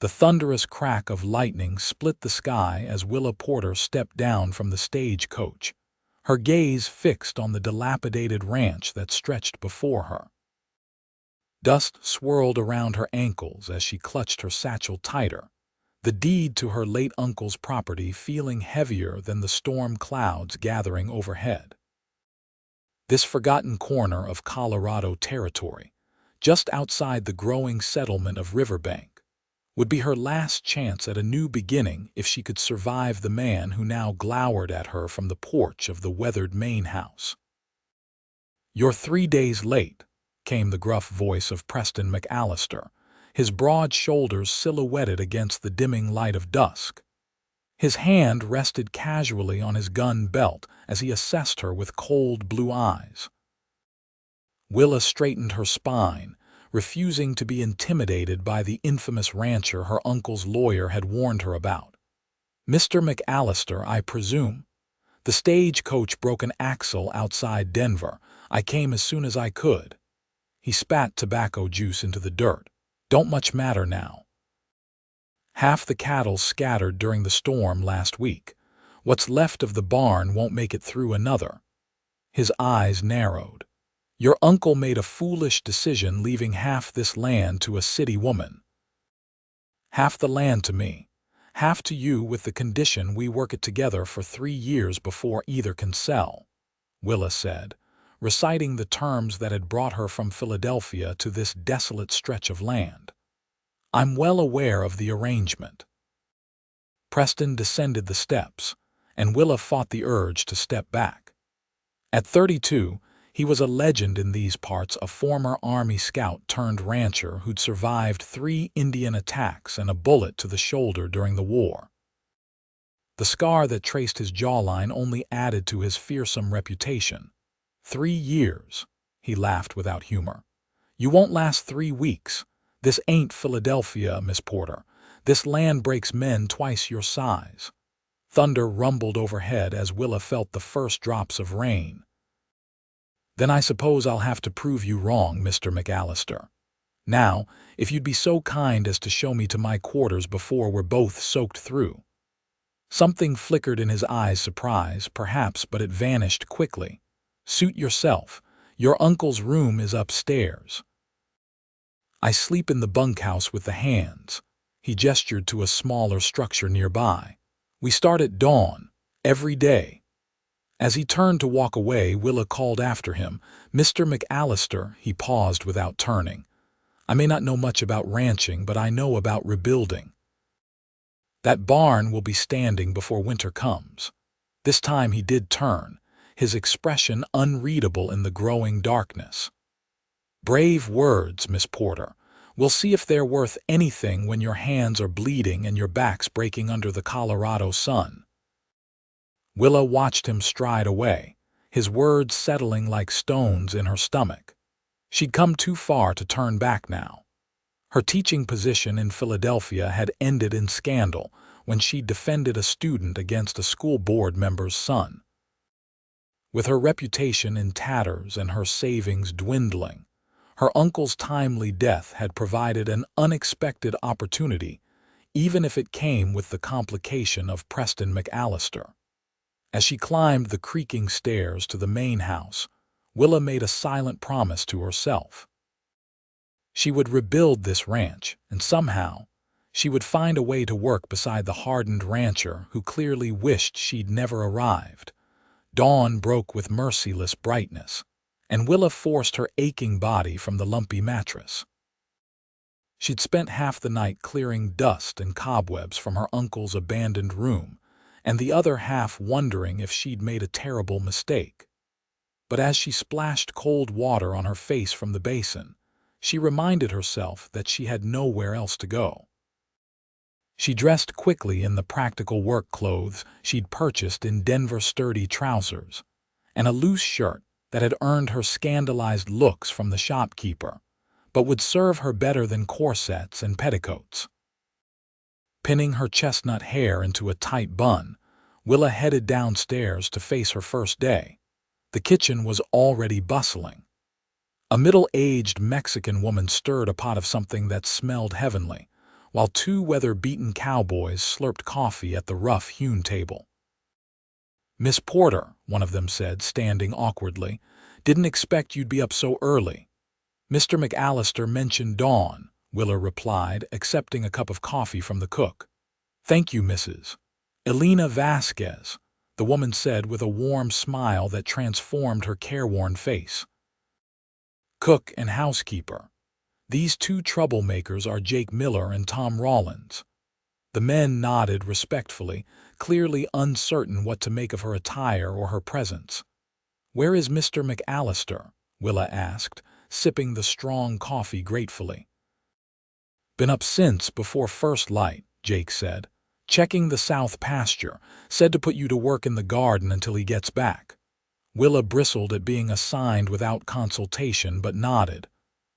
The thunderous crack of lightning split the sky as Willa Porter stepped down from the stagecoach, her gaze fixed on the dilapidated ranch that stretched before her. Dust swirled around her ankles as she clutched her satchel tighter, the deed to her late uncle's property feeling heavier than the storm clouds gathering overhead. This forgotten corner of Colorado territory, just outside the growing settlement of Riverbank, would be her last chance at a new beginning if she could survive the man who now glowered at her from the porch of the weathered main house. "You're 3 days late," came the gruff voice of Preston McAllister, his broad shoulders silhouetted against the dimming light of dusk. His hand rested casually on his gun belt as he assessed her with cold blue eyes. Willa straightened her spine, refusing to be intimidated by the infamous rancher her uncle's lawyer had warned her about. "Mr. McAllister, I presume? The stagecoach broke an axle outside Denver. I came as soon as I could." He spat tobacco juice into the dirt. "Don't much matter now. Half the cattle scattered during the storm last week. What's left of the barn won't make it through another." His eyes narrowed. "Your uncle made a foolish decision leaving half this land to a city woman." "Half the land to me, half to you with the condition we work it together for 3 years before either can sell," Willa said, reciting the terms that had brought her from Philadelphia to this desolate stretch of land. "I'm well aware of the arrangement." Preston descended the steps, and Willa fought the urge to step back. At 32, he was a legend in these parts, a former Army scout turned rancher who'd survived 3 Indian attacks and a bullet to the shoulder during the war. The scar that traced his jawline only added to his fearsome reputation. 3 years, he laughed without humor. "You won't last 3 weeks. This ain't Philadelphia, Miss Porter. This land breaks men twice your size." Thunder rumbled overhead as Willa felt the first drops of rain. "Then I suppose I'll have to prove you wrong, Mr. McAllister. Now, if you'd be so kind as to show me to my quarters before we're both soaked through." Something flickered in his eyes, surprise, perhaps, but it vanished quickly. "Suit yourself. Your uncle's room is upstairs." "I sleep in the bunkhouse with the hands." He gestured to a smaller structure nearby. "We start at dawn, every day." As he turned to walk away, Willa called after him, "Mr. McAllister." He paused without turning. "I may not know much about ranching, but I know about rebuilding. That barn will be standing before winter comes." This time he did turn, his expression unreadable in the growing darkness. "Brave words, Miss Porter. We'll see if they're worth anything when your hands are bleeding and your back's breaking under the Colorado sun." Willa watched him stride away, his words settling like stones in her stomach. She'd come too far to turn back now. Her teaching position in Philadelphia had ended in scandal when she defended a student against a school board member's son. With her reputation in tatters and her savings dwindling, her uncle's timely death had provided an unexpected opportunity, even if it came with the complication of Preston McAllister. As she climbed the creaking stairs to the main house, Willa made a silent promise to herself. She would rebuild this ranch, and somehow, she would find a way to work beside the hardened rancher who clearly wished she'd never arrived. Dawn broke with merciless brightness, and Willa forced her aching body from the lumpy mattress. She'd spent half the night clearing dust and cobwebs from her uncle's abandoned room, and the other half wondering if she'd made a terrible mistake. But as she splashed cold water on her face from the basin, she reminded herself that she had nowhere else to go. She dressed quickly in the practical work clothes she'd purchased in Denver, sturdy trousers, and a loose shirt that had earned her scandalized looks from the shopkeeper, but would serve her better than corsets and petticoats. Pinning her chestnut hair into a tight bun, Willa headed downstairs to face her first day. The kitchen was already bustling. A middle-aged Mexican woman stirred a pot of something that smelled heavenly, while two weather-beaten cowboys slurped coffee at the rough-hewn table. "Miss Porter," one of them said, standing awkwardly, "didn't expect you'd be up so early." "Mr. McAllister mentioned dawn," Willa replied, accepting a cup of coffee from the cook. "Thank you, Mrs. Elena Vasquez," the woman said with a warm smile that transformed her careworn face. "Cook and housekeeper. These two troublemakers are Jake Miller and Tom Rollins." The men nodded respectfully, clearly uncertain what to make of her attire or her presence. "Where is Mr. McAllister?" Willa asked, sipping the strong coffee gratefully. "Been up since before first light," Jake said. "Checking the south pasture, said to put you to work in the garden until he gets back." Willa bristled at being assigned without consultation, but nodded.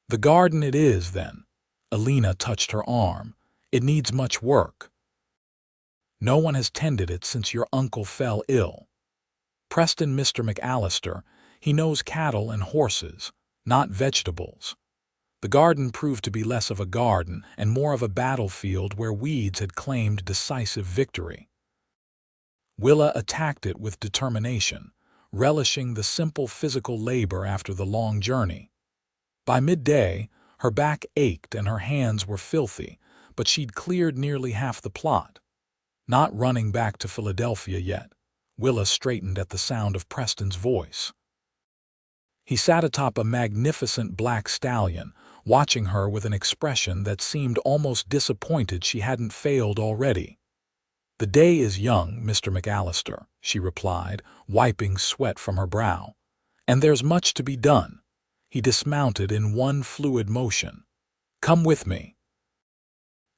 "The garden it is, then." Elena touched her arm. "It needs much work. No one has tended it since your uncle fell ill. Preston Mr. McAllister, he knows cattle and horses, not vegetables." The garden proved to be less of a garden and more of a battlefield where weeds had claimed decisive victory. Willa attacked it with determination, relishing the simple physical labor after the long journey. By midday, her back ached and her hands were filthy, but she'd cleared nearly half the plot. Not running back to Philadelphia yet. Willa straightened at the sound of Preston's voice. He sat atop a magnificent black stallion, watching her with an expression that seemed almost disappointed she hadn't failed already. "The day is young, Mr. McAllister," she replied, wiping sweat from her brow. "And there's much to be done." He dismounted in one fluid motion. "Come with me.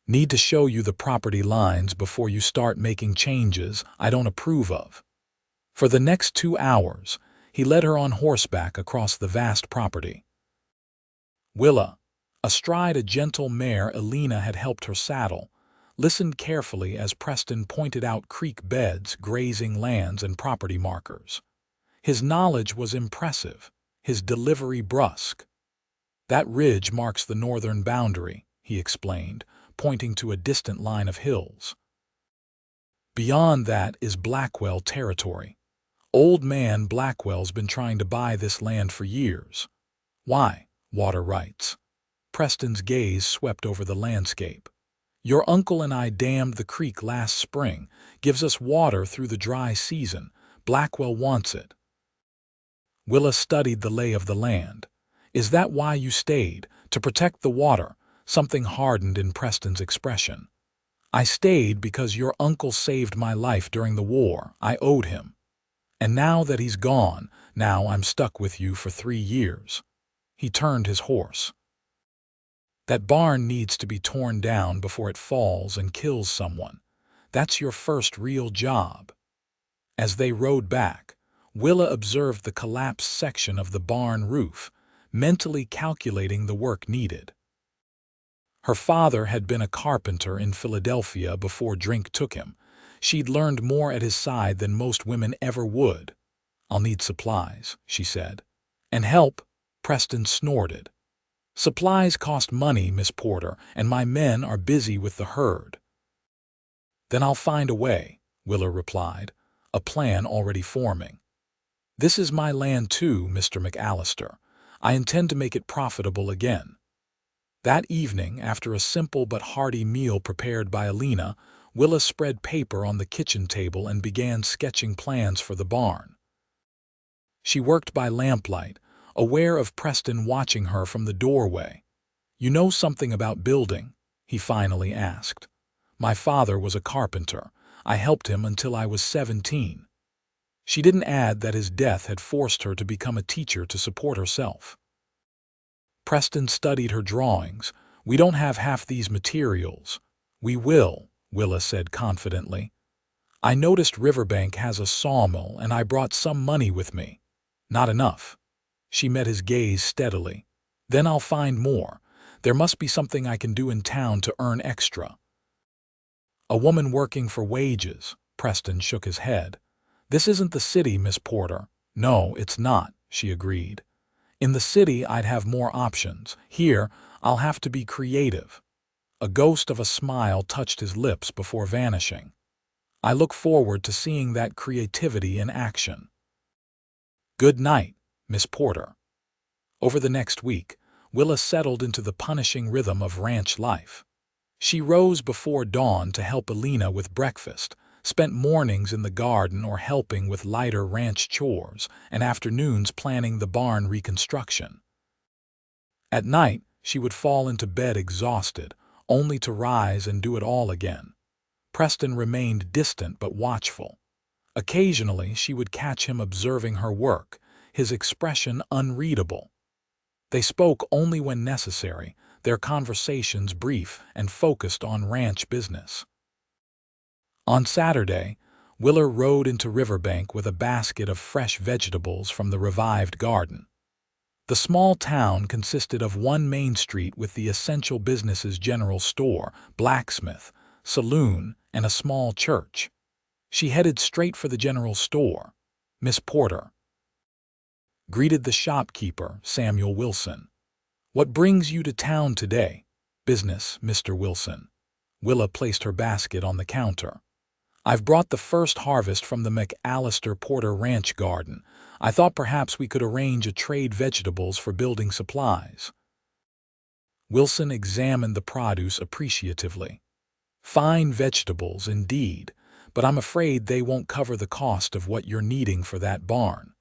Need to show you the property lines before you start making changes I don't approve of." For the next 2 hours, he led her on horseback across the vast property. Willa, astride a gentle mare Elena had helped her saddle, listened carefully as Preston pointed out creek beds, grazing lands, and property markers. His knowledge was impressive, his delivery brusque. "That ridge marks the northern boundary," he explained, pointing to a distant line of hills. "Beyond that is Blackwell territory. Old man Blackwell's been trying to buy this land for years." "Why?" Water rights. Preston's gaze swept over the landscape. "Your uncle and I dammed the creek last spring. Gives us water through the dry season. Blackwell wants it." Willa studied the lay of the land. "Is that why you stayed? To protect the water?" Something hardened in Preston's expression. "I stayed because your uncle saved my life during the war. I owed him. And now that he's gone, now I'm stuck with you for 3 years." He turned his horse. "That barn needs to be torn down before it falls and kills someone. That's your first real job." As they rode back, Willa observed the collapsed section of the barn roof, mentally calculating the work needed. Her father had been a carpenter in Philadelphia before drink took him. She'd learned more at his side than most women ever would. "I'll need supplies," she said. "And help," Preston snorted. "Supplies cost money, Miss Porter, and my men are busy with the herd." "Then I'll find a way," Willa replied, a plan already forming. "This is my land too, Mr. McAllister. I intend to make it profitable again." That evening, after a simple but hearty meal prepared by Elena, Willa spread paper on the kitchen table and began sketching plans for the barn. She worked by lamplight, aware of Preston watching her from the doorway. "You know something about building?" he finally asked. "My father was a carpenter. I helped him until I was 17. She didn't add that his death had forced her to become a teacher to support herself. Preston studied her drawings. "We don't have half these materials." "We will," Willa said confidently. "I noticed Riverbank has a sawmill and I brought some money with me." "Not enough." She met his gaze steadily. "Then I'll find more. There must be something I can do in town to earn extra." "A woman working for wages," Preston shook his head. "This isn't the city, Miss Porter." "No, it's not," she agreed. "In the city I'd have more options. Here, I'll have to be creative." A ghost of a smile touched his lips before vanishing. I look forward to seeing that creativity in action. Good night, Miss Porter. Over the next week, Willa settled into the punishing rhythm of ranch life. She rose before dawn to help Alina with breakfast, spent mornings in the garden or helping with lighter ranch chores, and afternoons planning the barn reconstruction. At night, she would fall into bed exhausted, only to rise and do it all again. Preston remained distant but watchful. Occasionally, she would catch him observing her work, his expression unreadable. They spoke only when necessary, their conversations brief and focused on ranch business. On Saturday, Willa rode into Riverbank with a basket of fresh vegetables from the revived garden. The small town consisted of one main street with the essential businesses general store, blacksmith, saloon, and a small church. She headed straight for the general store. Miss Porter greeted the shopkeeper, Samuel Wilson. "What brings you to town today?" "Business, Mr. Wilson." Willa placed her basket on the counter. "I've brought the first harvest from the McAllister Porter Ranch garden. I thought perhaps we could arrange a trade vegetables for building supplies." Wilson examined the produce appreciatively. "Fine vegetables, indeed, but I'm afraid they won't cover the cost of what you're needing for that barn."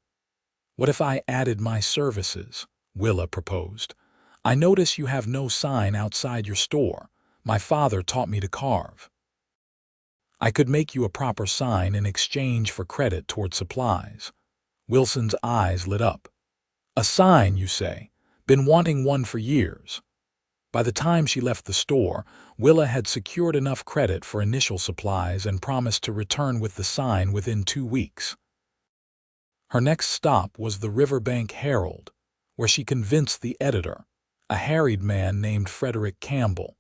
"What if I added my services?" Willa proposed. "I notice you have no sign outside your store. My father taught me to carve." "I could make you a proper sign in exchange for credit toward supplies." Wilson's eyes lit up. "A sign, you say? Been wanting one for years." By the time she left the store, Willa had secured enough credit for initial supplies and promised to return with the sign within 2 weeks. Her next stop was the Riverbank Herald, where she convinced the editor, a harried man named Frederick Campbell,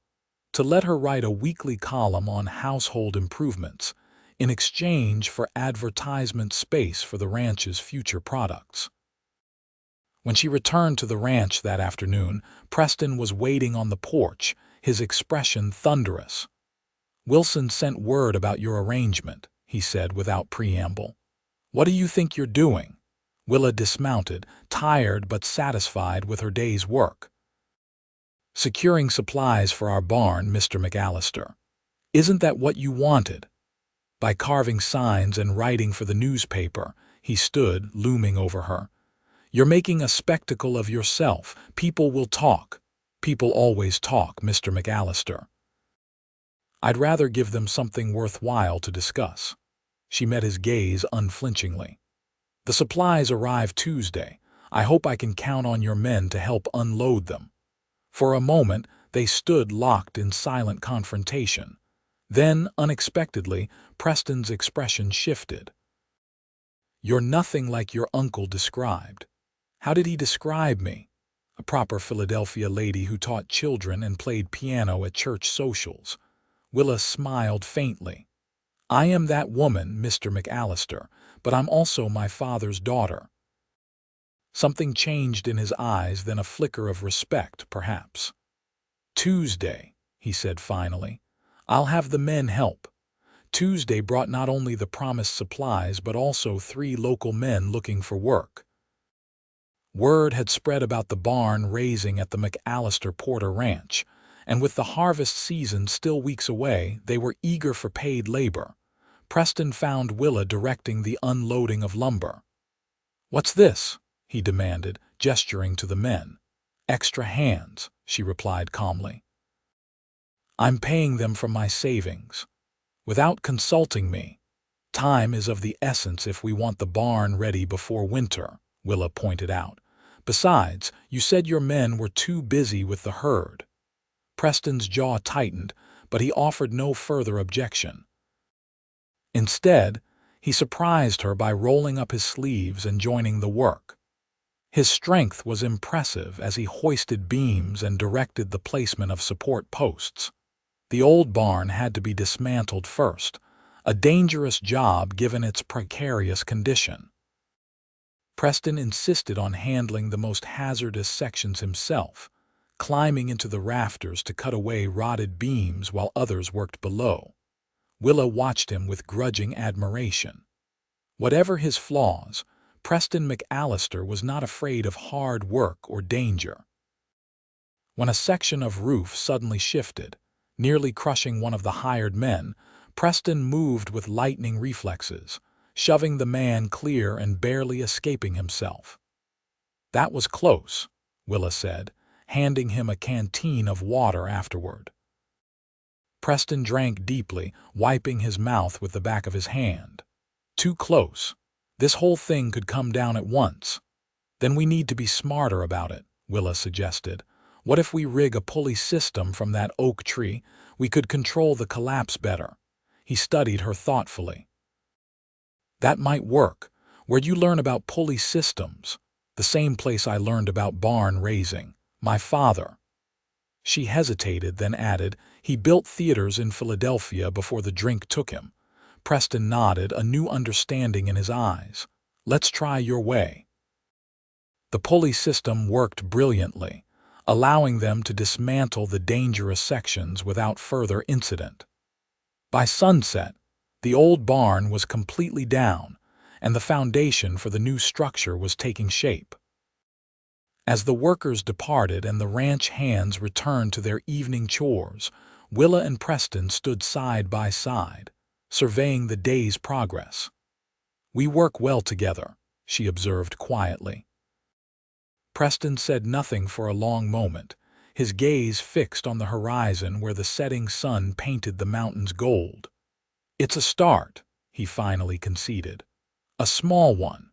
to let her write a weekly column on household improvements in exchange for advertisement space for the ranch's future products. When she returned to the ranch that afternoon, Preston was waiting on the porch, his expression thunderous. "Wilson sent word about your arrangement," he said without preamble. "What do you think you're doing?" Willa dismounted, tired but satisfied with her day's work. "Securing supplies for our barn, Mr. McAllister. Isn't that what you wanted?" By carving signs and writing for the newspaper, he stood, looming over her. "You're making a spectacle of yourself. People will talk. People always talk, Mr. McAllister." "I'd rather give them something worthwhile to discuss." She met his gaze unflinchingly. "The supplies arrive Tuesday. I hope I can count on your men to help unload them." For a moment, they stood locked in silent confrontation. Then, unexpectedly, Preston's expression shifted. "You're nothing like your uncle described." "How did he describe me?" "A proper Philadelphia lady who taught children and played piano at church socials." Willa smiled faintly. "I am that woman, Mr. McAllister, but I'm also my father's daughter." Something changed in his eyes, then a flicker of respect, perhaps. "Tuesday," he said finally. "I'll have the men help." Tuesday brought not only the promised supplies but also 3 local men looking for work. Word had spread about the barn raising at the McAllister Porter Ranch, and with the harvest season still weeks away, they were eager for paid labor. Preston found Willa directing the unloading of lumber. "What's this?" he demanded, gesturing to the men. "Extra hands," she replied calmly. "I'm paying them from my savings. Without consulting me. Time is of the essence if we want the barn ready before winter," Willa pointed out. "Besides, you said your men were too busy with the herd." Preston's jaw tightened, but he offered no further objection. Instead, he surprised her by rolling up his sleeves and joining the work. His strength was impressive as he hoisted beams and directed the placement of support posts. The old barn had to be dismantled first, a dangerous job given its precarious condition. Preston insisted on handling the most hazardous sections himself, climbing into the rafters to cut away rotted beams while others worked below. Willa watched him with grudging admiration. Whatever his flaws, Preston McAllister was not afraid of hard work or danger. When a section of roof suddenly shifted, nearly crushing one of the hired men, Preston moved with lightning reflexes, shoving the man clear and barely escaping himself. "That was close," Willa said, handing him a canteen of water afterward. Preston drank deeply, wiping his mouth with the back of his hand. "Too close. This whole thing could come down at once." "Then we need to be smarter about it," Willa suggested. "What if we rig a pulley system from that oak tree? We could control the collapse better." He studied her thoughtfully. "That might work. Where'd you learn about pulley systems?" "The same place I learned about barn raising. My father." She hesitated, then added, "He built theaters in Philadelphia before the drink took him." Preston nodded, a new understanding in his eyes. "Let's try your way." The pulley system worked brilliantly, allowing them to dismantle the dangerous sections without further incident. By sunset, the old barn was completely down, and the foundation for the new structure was taking shape. As the workers departed and the ranch hands returned to their evening chores, Willa and Preston stood side by side, surveying the day's progress. "We work well together," she observed quietly. Preston said nothing for a long moment, his gaze fixed on the horizon where the setting sun painted the mountains gold. "It's a start," he finally conceded. "A small one."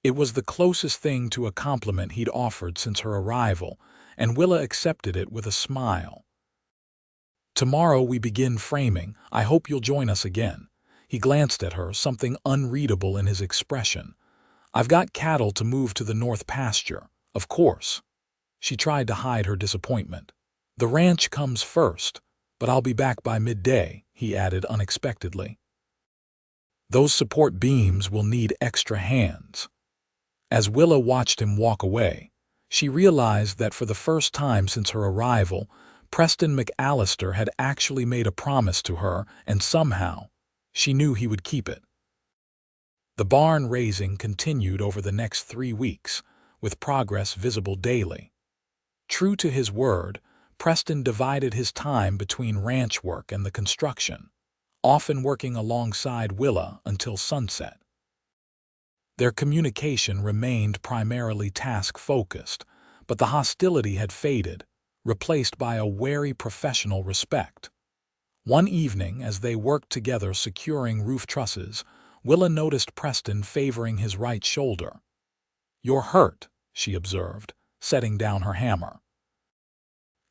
It was the closest thing to a compliment he'd offered since her arrival, and Willa accepted it with a smile. "Tomorrow we begin framing. I hope you'll join us again." He glanced at her, something unreadable in his expression. "I've got cattle to move to the north pasture, of course." She tried to hide her disappointment. "The ranch comes first, but I'll be back by midday," he added unexpectedly. "Those support beams will need extra hands." As Willa watched him walk away, she realized that for the first time since her arrival, Preston McAllister had actually made a promise to her, and somehow, she knew he would keep it. The barn raising continued over the next 3 weeks, with progress visible daily. True to his word, Preston divided his time between ranch work and the construction, often working alongside Willa until sunset. Their communication remained primarily task-focused, but the hostility had faded, replaced by a wary professional respect. One evening, as they worked together securing roof trusses, Willa noticed Preston favoring his right shoulder. "You're hurt," she observed, setting down her hammer.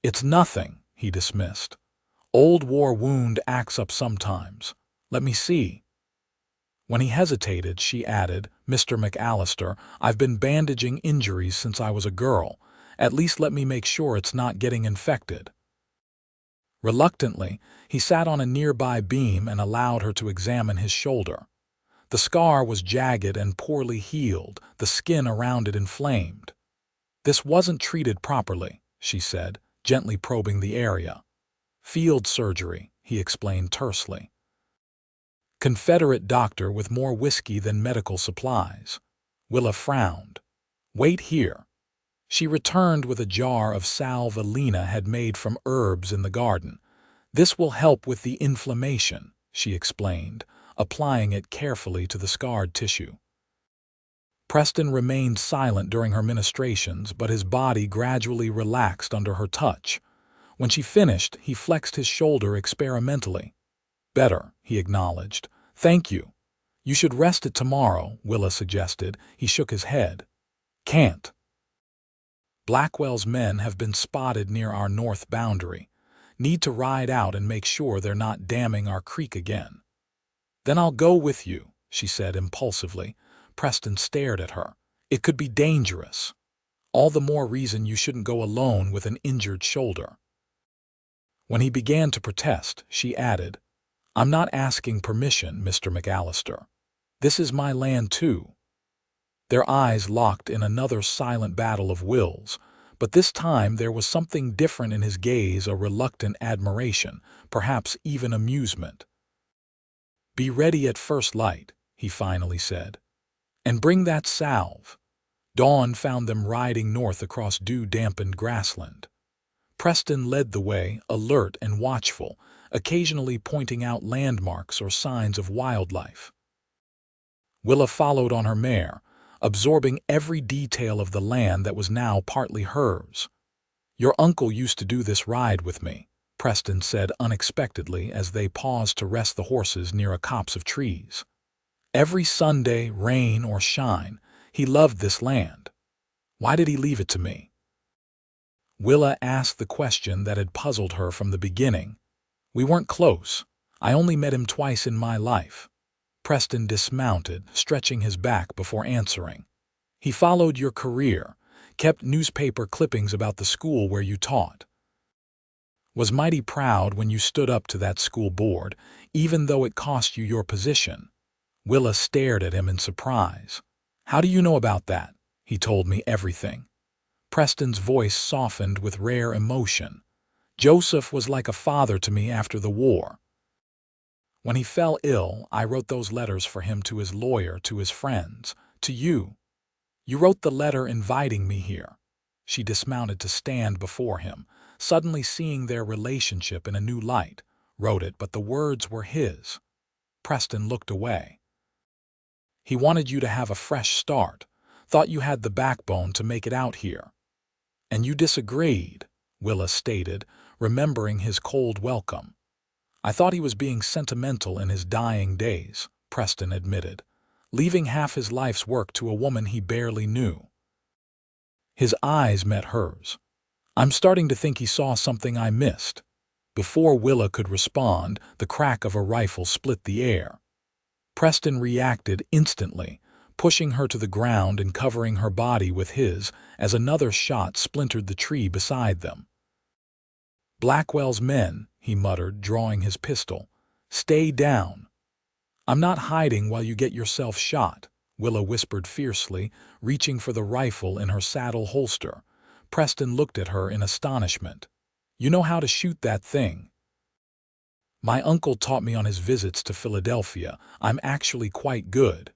"It's nothing," he dismissed. "Old war wound acts up sometimes. Let me see." When he hesitated, she added, "Mr. McAllister, I've been bandaging injuries since I was a girl. At least let me make sure it's not getting infected." Reluctantly, he sat on a nearby beam and allowed her to examine his shoulder. The scar was jagged and poorly healed, the skin around it inflamed. "This wasn't treated properly," she said, gently probing the area. "Field surgery," he explained tersely. "Confederate doctor with more whiskey than medical supplies." Willa frowned. "Wait here." She returned with a jar of salve Alina had made from herbs in the garden. "This will help with the inflammation," she explained, applying it carefully to the scarred tissue. Preston remained silent during her ministrations, but his body gradually relaxed under her touch. When she finished, he flexed his shoulder experimentally. "Better," he acknowledged. "Thank you." "You should rest it tomorrow," Willa suggested. He shook his head. "Can't. Blackwell's men have been spotted near our north boundary. Need to ride out and make sure they're not damming our creek again." "Then I'll go with you," she said impulsively. Preston stared at her. "It could be dangerous." "All the more reason you shouldn't go alone with an injured shoulder." When he began to protest, she added, "I'm not asking permission, Mr. McAllister. This is my land too." Their eyes locked in another silent battle of wills, But this time there was something different in his gaze, a reluctant admiration, perhaps even amusement. "Be ready at first light," he finally said. "And bring that salve." Dawn found them riding north across dew-dampened grassland. Preston led the way, alert and watchful, occasionally pointing out landmarks or signs of wildlife. Willa followed on her mare, absorbing every detail of the land that was now partly hers. "Your uncle used to do this ride with me," Preston said unexpectedly as they paused to rest the horses near a copse of trees. "Every Sunday, rain or shine, he loved this land. Why did he leave it to me?" Willa asked the question that had puzzled her from the beginning. "We weren't close. I only met him twice in my life." Preston dismounted, stretching his back before answering. "He followed your career, kept newspaper clippings about the school where you taught. Was mighty proud when you stood up to that school board, even though it cost you your position." Willa stared at him in surprise. "How do you know about that?" "He told me everything." Preston's voice softened with rare emotion. "Joseph was like a father to me after the war. When he fell ill, I wrote those letters for him, to his lawyer, to his friends, to you. You wrote the letter inviting me here." She dismounted to stand before him, suddenly seeing their relationship in a new light. "Wrote it, but the words were his." Preston looked away. "He wanted you to have a fresh start, thought you had the backbone to make it out here." "And you disagreed," Willa stated, remembering his cold welcome. "I thought he was being sentimental in his dying days," Preston admitted, "leaving half his life's work to a woman he barely knew." His eyes met hers. "I'm starting to think he saw something I missed." Before Willa could respond, the crack of a rifle split the air. Preston reacted instantly, pushing her to the ground and covering her body with his as another shot splintered the tree beside them. "Blackwell's men," he muttered, drawing his pistol. "Stay down." "I'm not hiding while you get yourself shot," Willa whispered fiercely, reaching for the rifle in her saddle holster. Preston looked at her in astonishment. "You know how to shoot that thing?" "My uncle taught me on his visits to Philadelphia. I'm actually quite good."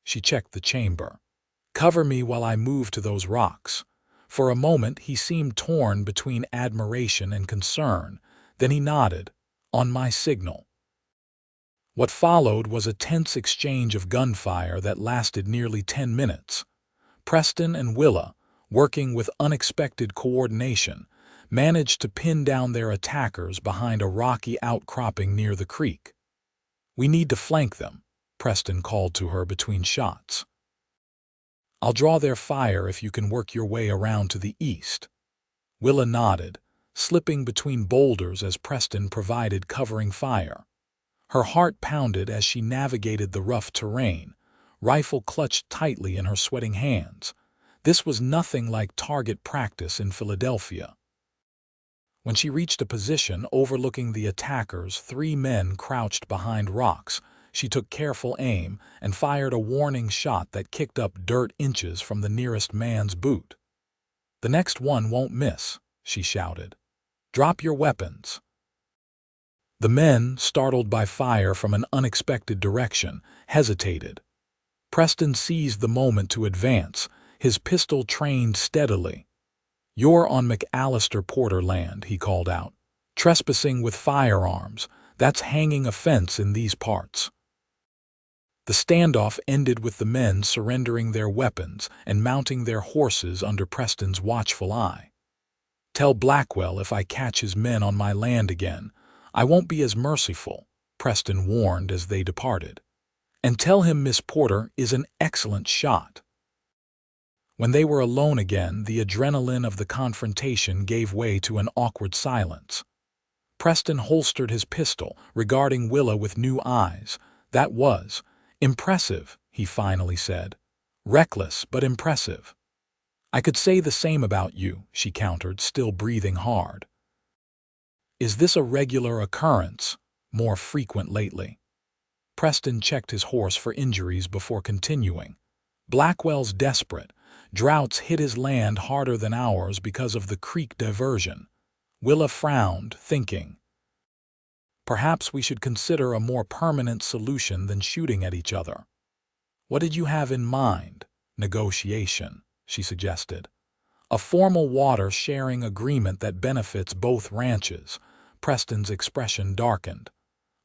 She checked the chamber. "Cover me while I move to those rocks." For a moment he seemed torn between admiration and concern. Then he nodded. "On my signal." What followed was a tense exchange of gunfire that lasted nearly 10 minutes. Preston and Willa, working with unexpected coordination, managed to pin down their attackers behind a rocky outcropping near the creek. "We need to flank them," Preston called to her between shots. "I'll draw their fire if you can work your way around to the east." Willa nodded, slipping between boulders as Preston provided covering fire. Her heart pounded as she navigated the rough terrain, rifle clutched tightly in her sweating hands. This was nothing like target practice in Philadelphia. When she reached a position overlooking the attackers, 3 men crouched behind rocks, she took careful aim and fired a warning shot that kicked up dirt inches from the nearest man's boot. "The next one won't miss," she shouted. "Drop your weapons." The men, startled by fire from an unexpected direction, hesitated. Preston seized the moment to advance, his pistol trained steadily. "You're on McAllister Porter land," he called out. "Trespassing with firearms, that's hanging offense in these parts." The standoff ended with the men surrendering their weapons and mounting their horses under Preston's watchful eye. "Tell Blackwell if I catch his men on my land again, I won't be as merciful," Preston warned as they departed. "And tell him Miss Porter is an excellent shot." When they were alone again, the adrenaline of the confrontation gave way to an awkward silence. Preston holstered his pistol, regarding Willa with new eyes. "That was impressive," he finally said. "Reckless, but impressive." "I could say the same about you," she countered, still breathing hard. "Is this a regular occurrence? More frequent lately?" Preston checked his horse for injuries before continuing. "Blackwell's desperate. Droughts hit his land harder than ours because of the creek diversion. Willa frowned, thinking, perhaps we should consider a more permanent solution than shooting at each other. What did you have in mind? Negotiation, she suggested. A formal water-sharing agreement that benefits both ranches. Preston's expression darkened.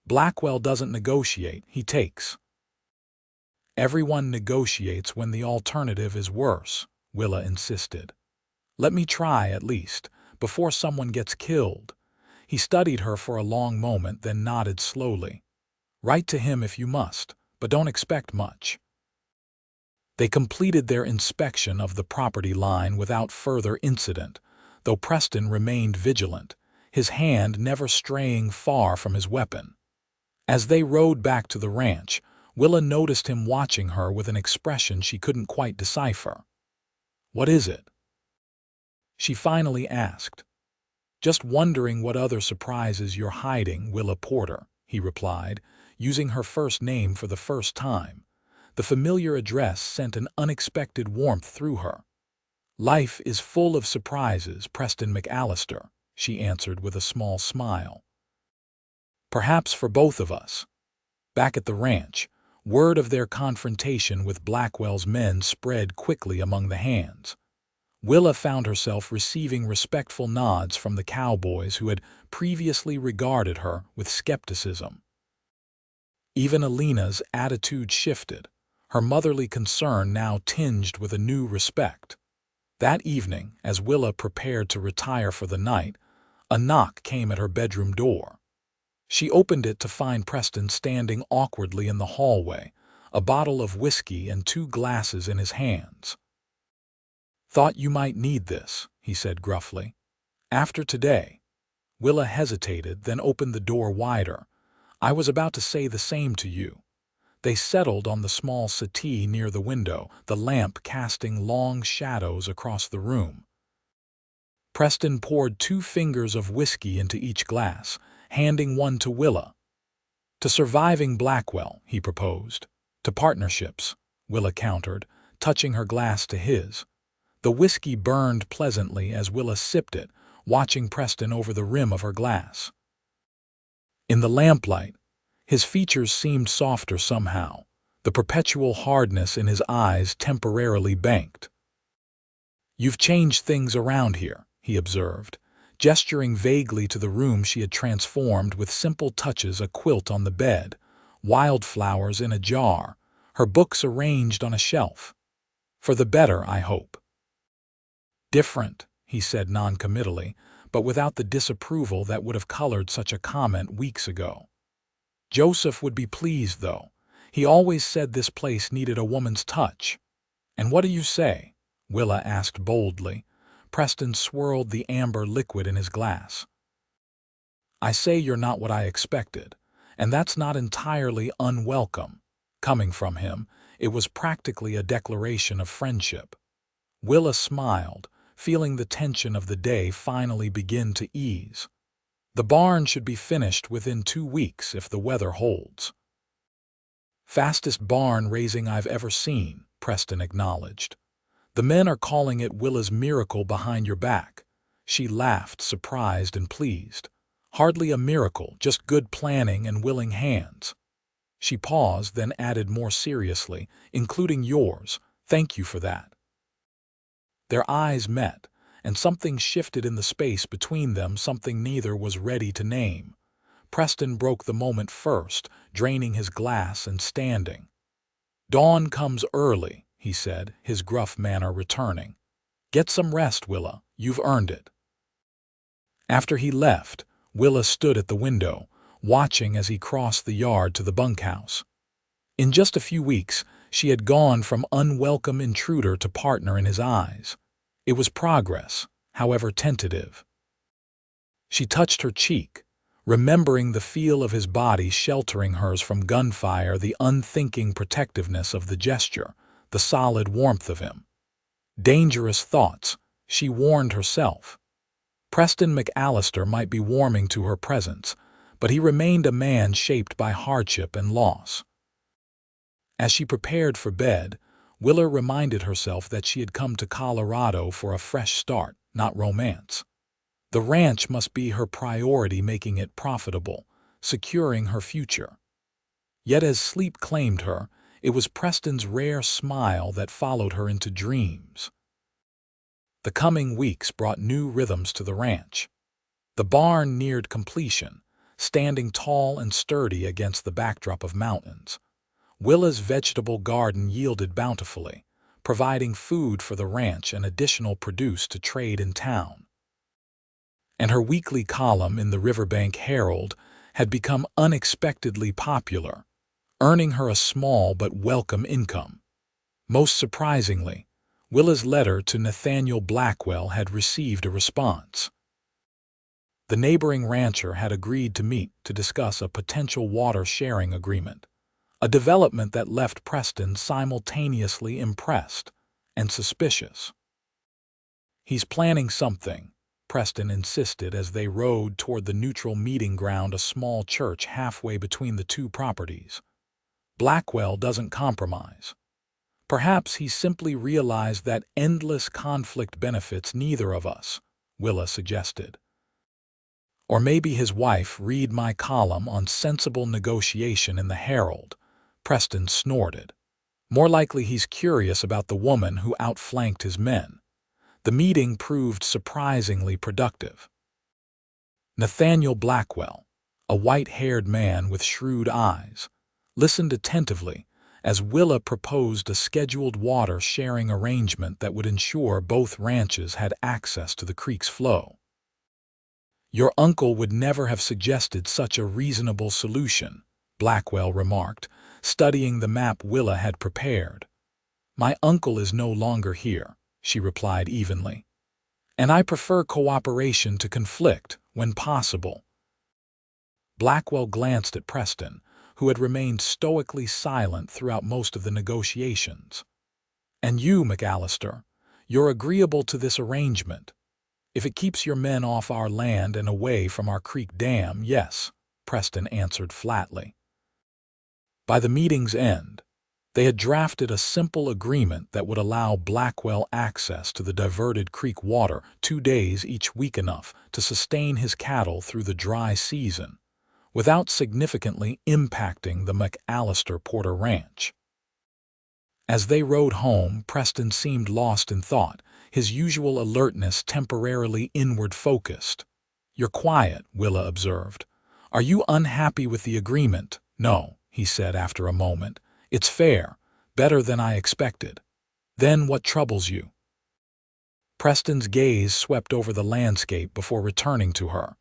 Blackwell doesn't negotiate, he takes. Everyone negotiates when the alternative is worse, Willa insisted. Let me try, at least, before someone gets killed. He studied her for a long moment, then nodded slowly. Write to him if you must, but don't expect much. They completed their inspection of the property line without further incident, though Preston remained vigilant, his hand never straying far from his weapon. As they rode back to the ranch, Willa noticed him watching her with an expression she couldn't quite decipher. What is it? She finally asked. Just wondering what other surprises you're hiding, Willa Porter, he replied, using her first name for the first time. The familiar address sent an unexpected warmth through her. Life is full of surprises, Preston McAllister, she answered with a small smile. Perhaps for both of us. Back at the ranch, word of their confrontation with Blackwell's men spread quickly among the hands. Willa found herself receiving respectful nods from the cowboys who had previously regarded her with skepticism. Even Alina's attitude shifted, her motherly concern now tinged with a new respect. That evening, as Willa prepared to retire for the night, a knock came at her bedroom door. She opened it to find Preston standing awkwardly in the hallway, a bottle of whiskey and 2 glasses in his hands. Thought you might need this, he said gruffly. After today. Willa hesitated, then opened the door wider. I was about to say the same to you. They settled on the small settee near the window, the lamp casting long shadows across the room. Preston poured 2 fingers of whiskey into each glass, handing one to Willa. To surviving Blackwell, he proposed. To partnerships, Willa countered, touching her glass to his. The whiskey burned pleasantly as Willa sipped it, watching Preston over the rim of her glass. In the lamplight, his features seemed softer somehow, the perpetual hardness in his eyes temporarily banked. You've changed things around here, he observed, gesturing vaguely to the room she had transformed with simple touches: a quilt on the bed, wildflowers in a jar, her books arranged on a shelf. For the better, I hope. Different, he said noncommittally, but without the disapproval that would have colored such a comment weeks ago. Joseph would be pleased, though. He always said this place needed a woman's touch. And what do you say? Willa asked boldly. Preston swirled the amber liquid in his glass. I say you're not what I expected, and that's not entirely unwelcome. Coming from him, it was practically a declaration of friendship. Willa smiled, feeling the tension of the day finally begin to ease. The barn should be finished within 2 weeks if the weather holds. Fastest barn raising I've ever seen, Preston acknowledged. The men are calling it Willa's miracle behind your back. She laughed, surprised and pleased. Hardly a miracle, just good planning and willing hands. She paused, then added more seriously, including yours. Thank you for that. Their eyes met, and something shifted in the space between them, something neither was ready to name. Preston broke the moment first, draining his glass and standing. Dawn comes early, he said, his gruff manner returning. Get some rest, Willa, you've earned it. After he left, Willa stood at the window, watching as he crossed the yard to the bunkhouse. In just a few weeks, she had gone from unwelcome intruder to partner in his eyes. It was progress, however tentative. She touched her cheek, remembering the feel of his body sheltering hers from gunfire, the unthinking protectiveness of the gesture, the solid warmth of him. Dangerous thoughts, she warned herself. Preston McAllister might be warming to her presence, but he remained a man shaped by hardship and loss. As she prepared for bed, Willa reminded herself that she had come to Colorado for a fresh start, not romance. The ranch must be her priority, making it profitable, securing her future. Yet as sleep claimed her, it was Preston's rare smile that followed her into dreams. The coming weeks brought new rhythms to the ranch. The barn neared completion, standing tall and sturdy against the backdrop of mountains. Willa's vegetable garden yielded bountifully, providing food for the ranch and additional produce to trade in town. And her weekly column in the Riverbank Herald had become unexpectedly popular, earning her a small but welcome income. Most surprisingly, Willa's letter to Nathaniel Blackwell had received a response. The neighboring rancher had agreed to meet to discuss a potential water-sharing agreement, a development that left Preston simultaneously impressed and suspicious. "He's planning something," Preston insisted as they rode toward the neutral meeting ground, a small church halfway between the two properties. "Blackwell doesn't compromise. Perhaps he simply realized that endless conflict benefits neither of us," Willa suggested. "Or maybe his wife read my column on sensible negotiation in the Herald," Preston snorted. "More likely he's curious about the woman who outflanked his men." The meeting proved surprisingly productive. Nathaniel Blackwell, a white-haired man with shrewd eyes, listened attentively as Willa proposed a scheduled water-sharing arrangement that would ensure both ranches had access to the creek's flow. "Your uncle would never have suggested such a reasonable solution," Blackwell remarked, studying the map Willa had prepared. "My uncle is no longer here," she replied evenly. "And I prefer cooperation to conflict when possible." Blackwell glanced at Preston, who had remained stoically silent throughout most of the negotiations. "And you, McAllister, you're agreeable to this arrangement. If it keeps your men off our land and away from our creek dam, yes," Preston answered flatly. By the meeting's end, they had drafted a simple agreement that would allow Blackwell access to the diverted creek water 2 days each week, enough to sustain his cattle through the dry season, without significantly impacting the McAllister Porter Ranch. As they rode home, Preston seemed lost in thought, his usual alertness temporarily inward-focused. "You're quiet," Willa observed. "Are you unhappy with the agreement?" "No," he said after a moment. "It's fair, better than I expected." "Then what troubles you?" Preston's gaze swept over the landscape before returning to her.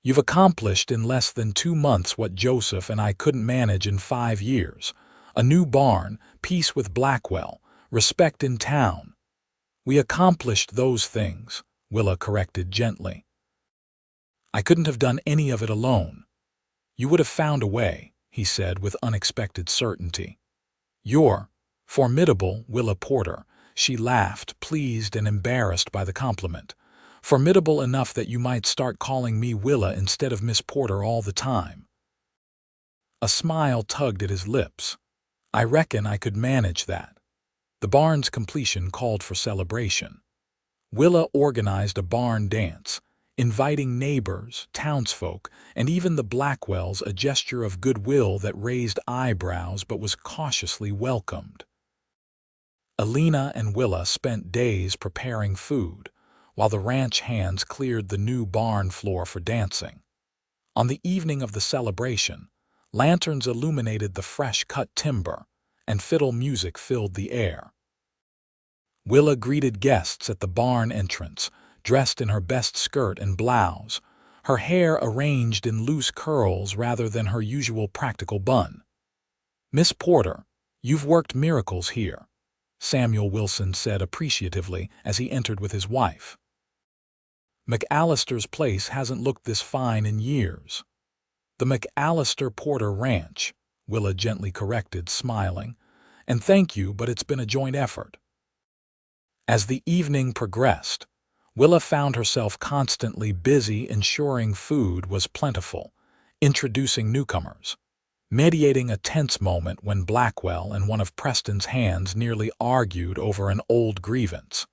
"You've accomplished in less than 2 months what Joseph and I couldn't manage in 5 years. A new barn, peace with Blackwell, respect in town." "We accomplished those things," Willa corrected gently. "I couldn't have done any of it alone." "You would have found a way," he said with unexpected certainty. "You're formidable, Willa Porter," she laughed, pleased and embarrassed by the compliment. "Formidable enough that you might start calling me Willa instead of Miss Porter all the time." A smile tugged at his lips. "I reckon I could manage that." The barn's completion called for celebration. Willa organized a barn dance, inviting neighbors, townsfolk, and even the Blackwells, a gesture of goodwill that raised eyebrows but was cautiously welcomed. Alina and Willa spent days preparing food, while the ranch hands cleared the new barn floor for dancing. On the evening of the celebration, lanterns illuminated the fresh-cut timber, and fiddle music filled the air. Willa greeted guests at the barn entrance, dressed in her best skirt and blouse, her hair arranged in loose curls rather than her usual practical bun. "Miss Porter, you've worked miracles here," Samuel Wilson said appreciatively as he entered with his wife. "McAllister's place hasn't looked this fine in years." "The McAllister Porter Ranch," Willa gently corrected, smiling. "And thank you, but it's been a joint effort." As the evening progressed, Willa found herself constantly busy ensuring food was plentiful, introducing newcomers, mediating a tense moment when Blackwell and one of Preston's hands nearly argued over an old grievance.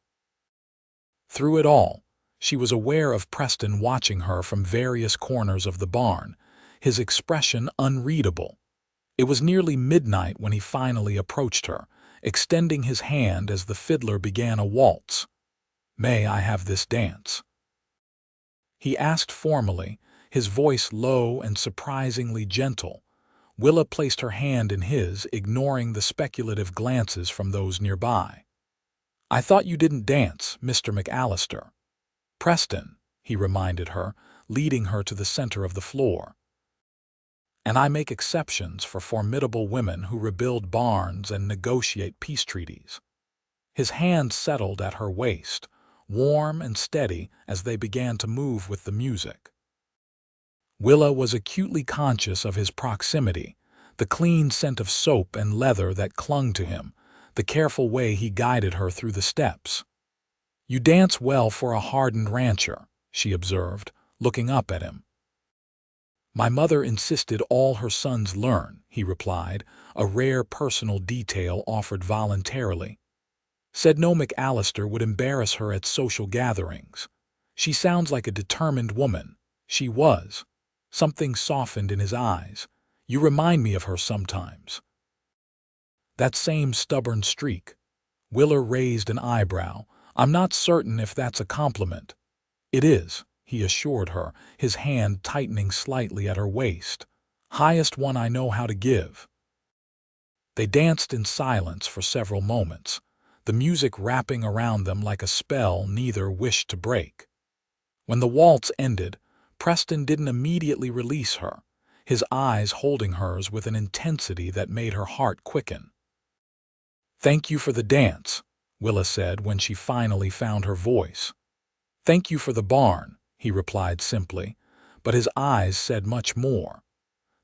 Through it all, she was aware of Preston watching her from various corners of the barn, his expression unreadable. It was nearly midnight when he finally approached her, extending his hand as the fiddler began a waltz. "May I have this dance?" he asked formally, his voice low and surprisingly gentle. Willa placed her hand in his, ignoring the speculative glances from those nearby. "I thought you didn't dance, Mr. McAllister." "Preston," he reminded her, leading her to the center of the floor. "And I make exceptions for formidable women who rebuild barns and negotiate peace treaties." His hand settled at her waist, warm and steady as they began to move with the music. Willa was acutely conscious of his proximity, the clean scent of soap and leather that clung to him, the careful way he guided her through the steps. "You dance well for a hardened rancher," she observed, looking up at him. "My mother insisted all her sons learn," he replied, a rare personal detail offered voluntarily. "Said no McAllister would embarrass her at social gatherings. She sounds like a determined woman." She was. Something softened in his eyes. "You remind me of her sometimes." "That same stubborn streak." Willa raised an eyebrow. "I'm not certain if that's a compliment." "It is," he assured her, his hand tightening slightly at her waist. "Highest one I know how to give." They danced in silence for several moments, the music wrapping around them like a spell neither wished to break. When the waltz ended, Preston didn't immediately release her, his eyes holding hers with an intensity that made her heart quicken. "Thank you for the dance," Willa said when she finally found her voice. "Thank you for the barn," he replied simply, but his eyes said much more.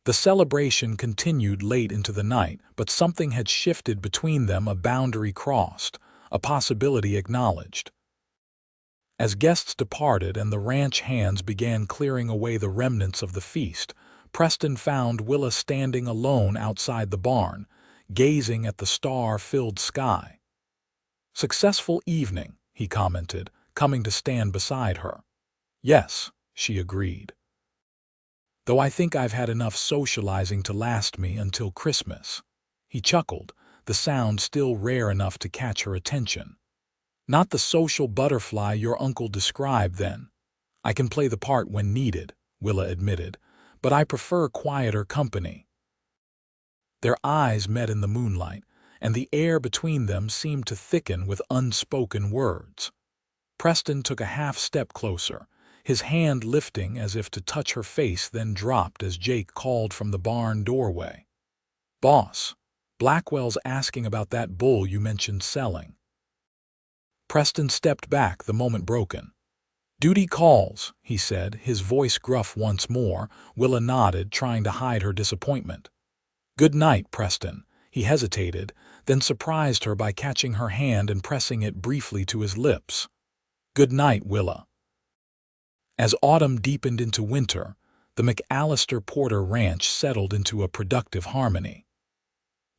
The celebration continued late into the night, but something had shifted between them, a boundary crossed, a possibility acknowledged. As guests departed and the ranch hands began clearing away the remnants of the feast, Preston found Willa standing alone outside the barn, gazing at the star-filled sky. "Successful evening," he commented, coming to stand beside her. "Yes," she agreed. "Though I think I've had enough socializing to last me until Christmas." He chuckled, the sound still rare enough to catch her attention. "Not the social butterfly your uncle described, then." "I can play the part when needed," Willa admitted, "but I prefer quieter company." Their eyes met in the moonlight, and the air between them seemed to thicken with unspoken words. Preston took a half-step closer, his hand lifting as if to touch her face, then dropped as Jake called from the barn doorway. "Boss, Blackwell's asking about that bull you mentioned selling." Preston stepped back, the moment broken. "Duty calls," he said, his voice gruff once more. Willa nodded, trying to hide her disappointment. "Good night, Preston." He hesitated, then surprised her by catching her hand and pressing it briefly to his lips. "Good night, Willa." As autumn deepened into winter, the McAllister Porter Ranch settled into a productive harmony.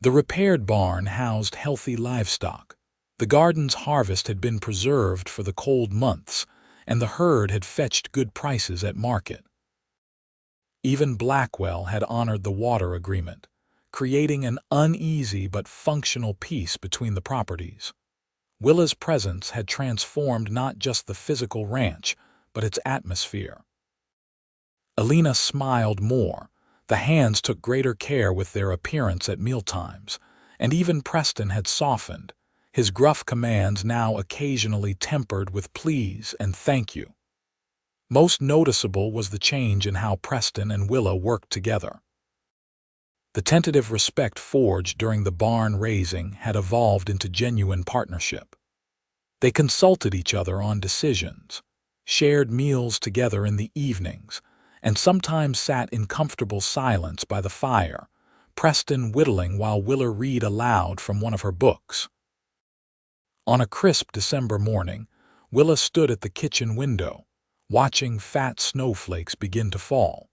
The repaired barn housed healthy livestock. The garden's harvest had been preserved for the cold months, and the herd had fetched good prices at market. Even Blackwell had honored the water agreement, creating an uneasy but functional peace between the properties. Willa's presence had transformed not just the physical ranch, but its atmosphere. Alina smiled more, the hands took greater care with their appearance at mealtimes, and even Preston had softened, his gruff commands now occasionally tempered with please and thank you. Most noticeable was the change in how Preston and Willa worked together. The tentative respect forged during the barn raising had evolved into genuine partnership. They consulted each other on decisions, shared meals together in the evenings, and sometimes sat in comfortable silence by the fire, Preston whittling while Willa read aloud from one of her books. On a crisp December morning, Willa stood at the kitchen window, watching fat snowflakes begin to fall.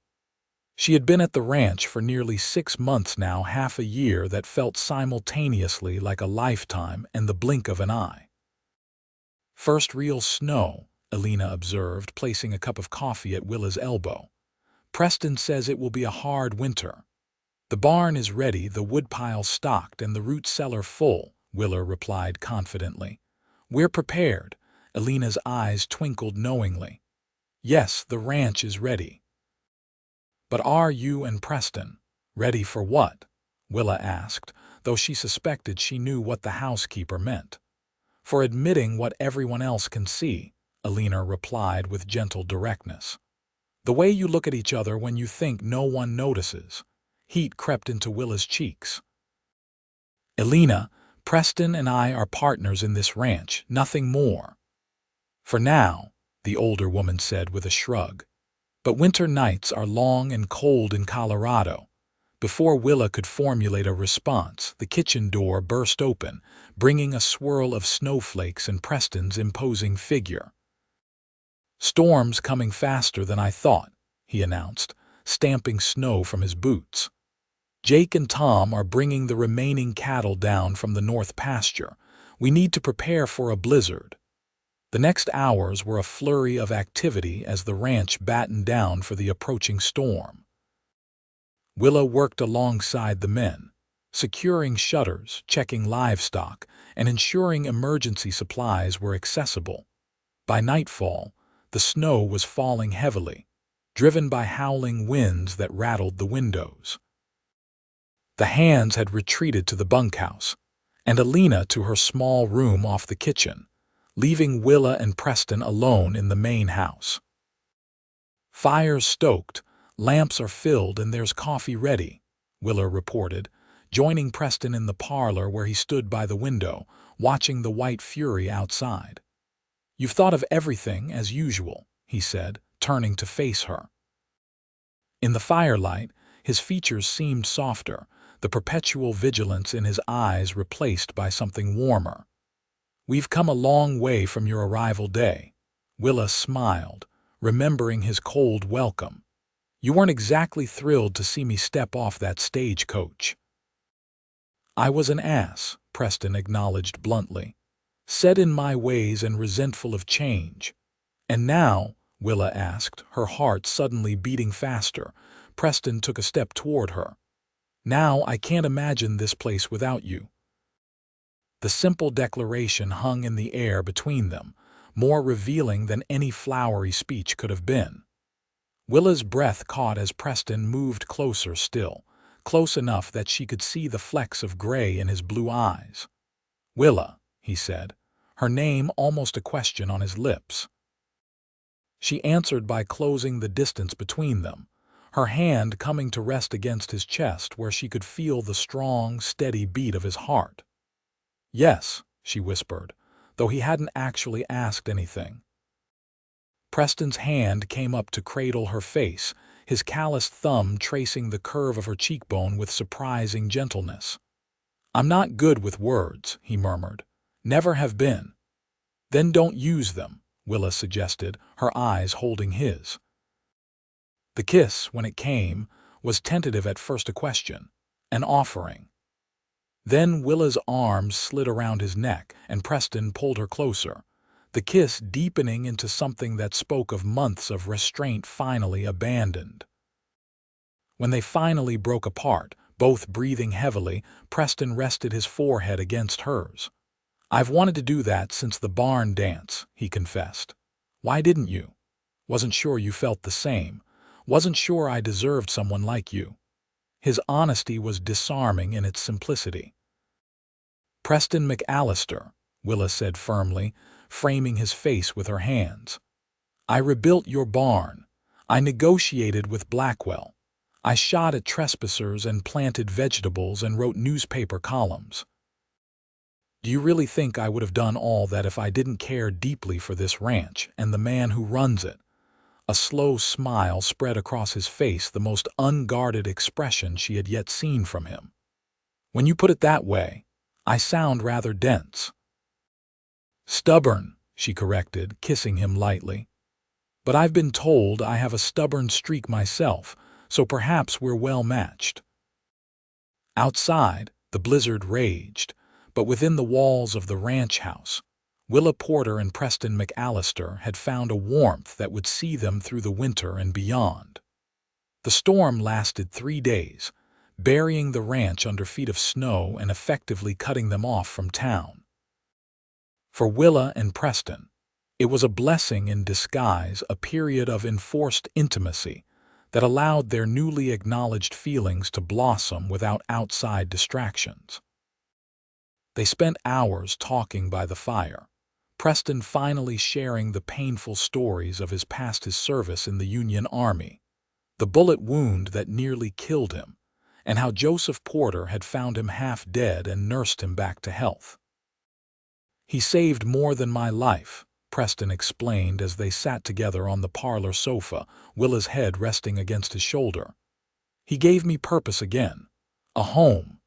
She had been at the ranch for nearly 6 months now, half a year that felt simultaneously like a lifetime and the blink of an eye. "First real snow," Alina observed, placing a cup of coffee at Willa's elbow. "Preston says it will be a hard winter." "The barn is ready, the woodpile stocked, and the root cellar full," Willa replied confidently. "We're prepared." Alina's eyes twinkled knowingly. "Yes, the ranch is ready." "But are you and Preston ready for what?" Willa asked, though she suspected she knew what the housekeeper meant. "For admitting what everyone else can see," Alina replied with gentle directness. "The way you look at each other when you think no one notices." Heat crept into Willa's cheeks. "Alina, Preston and I are partners in this ranch, nothing more." "For now," the older woman said with a shrug. "But winter nights are long and cold in Colorado." Before Willa could formulate a response, the kitchen door burst open, bringing a swirl of snowflakes and Preston's imposing figure. "Storm's coming faster than I thought," he announced, stamping snow from his boots. "Jake and Tom are bringing the remaining cattle down from the north pasture. We need to prepare for a blizzard." The next hours were a flurry of activity as the ranch battened down for the approaching storm. Willa worked alongside the men, securing shutters, checking livestock, and ensuring emergency supplies were accessible. By nightfall, the snow was falling heavily, driven by howling winds that rattled the windows. The hands had retreated to the bunkhouse, and Alina to her small room off the kitchen, leaving Willa and Preston alone in the main house. "Fire's stoked, lamps are filled, and there's coffee ready," Willa reported, joining Preston in the parlor where he stood by the window, watching the white fury outside. "You've thought of everything as usual," he said, turning to face her. In the firelight, his features seemed softer, the perpetual vigilance in his eyes replaced by something warmer. "We've come a long way from your arrival day." Willa smiled, remembering his cold welcome. "You weren't exactly thrilled to see me step off that stagecoach." "I was an ass," Preston acknowledged bluntly, "set in my ways and resentful of change." "And now?" Willa asked, her heart suddenly beating faster. Preston took a step toward her. "Now I can't imagine this place without you." The simple declaration hung in the air between them, more revealing than any flowery speech could have been. Willa's breath caught as Preston moved closer still, close enough that she could see the flecks of gray in his blue eyes. "Willa," he said, her name almost a question on his lips. She answered by closing the distance between them, her hand coming to rest against his chest where she could feel the strong, steady beat of his heart. "Yes," she whispered, though he hadn't actually asked anything. Preston's hand came up to cradle her face, his calloused thumb tracing the curve of her cheekbone with surprising gentleness. "I'm not good with words," he murmured. "Never have been." "Then don't use them," Willa suggested, her eyes holding his. The kiss, when it came, was tentative at first, a question, an offering. Then Willa's arms slid around his neck, and Preston pulled her closer, the kiss deepening into something that spoke of months of restraint finally abandoned. When they finally broke apart, both breathing heavily, Preston rested his forehead against hers. "I've wanted to do that since the barn dance," he confessed. "Why didn't you?" "Wasn't sure you felt the same. Wasn't sure I deserved someone like you." His honesty was disarming in its simplicity. "Preston McAllister," Willa said firmly, framing his face with her hands. "I rebuilt your barn. I negotiated with Blackwell. I shot at trespassers and planted vegetables and wrote newspaper columns. Do you really think I would have done all that if I didn't care deeply for this ranch and the man who runs it?" A slow smile spread across his face, the most unguarded expression she had yet seen from him. "When you put it that way, I sound rather dense." "Stubborn," she corrected, kissing him lightly. "But I've been told I have a stubborn streak myself, so perhaps we're well matched. Outside, the blizzard raged, but within the walls of the ranch house, Willa Porter and Preston McAllister had found a warmth that would see them through the winter and beyond. The storm lasted 3 days, burying the ranch under feet of snow and effectively cutting them off from town. For Willa and Preston, it was a blessing in disguise, a period of enforced intimacy that allowed their newly acknowledged feelings to blossom without outside distractions. They spent hours talking by the fire, Preston finally sharing the painful stories of his service in the Union Army, the bullet wound that nearly killed him, and how Joseph Porter had found him half dead and nursed him back to health. "He saved more than my life," Preston explained as they sat together on the parlor sofa, Willa's head resting against his shoulder. "He gave me purpose again, a home."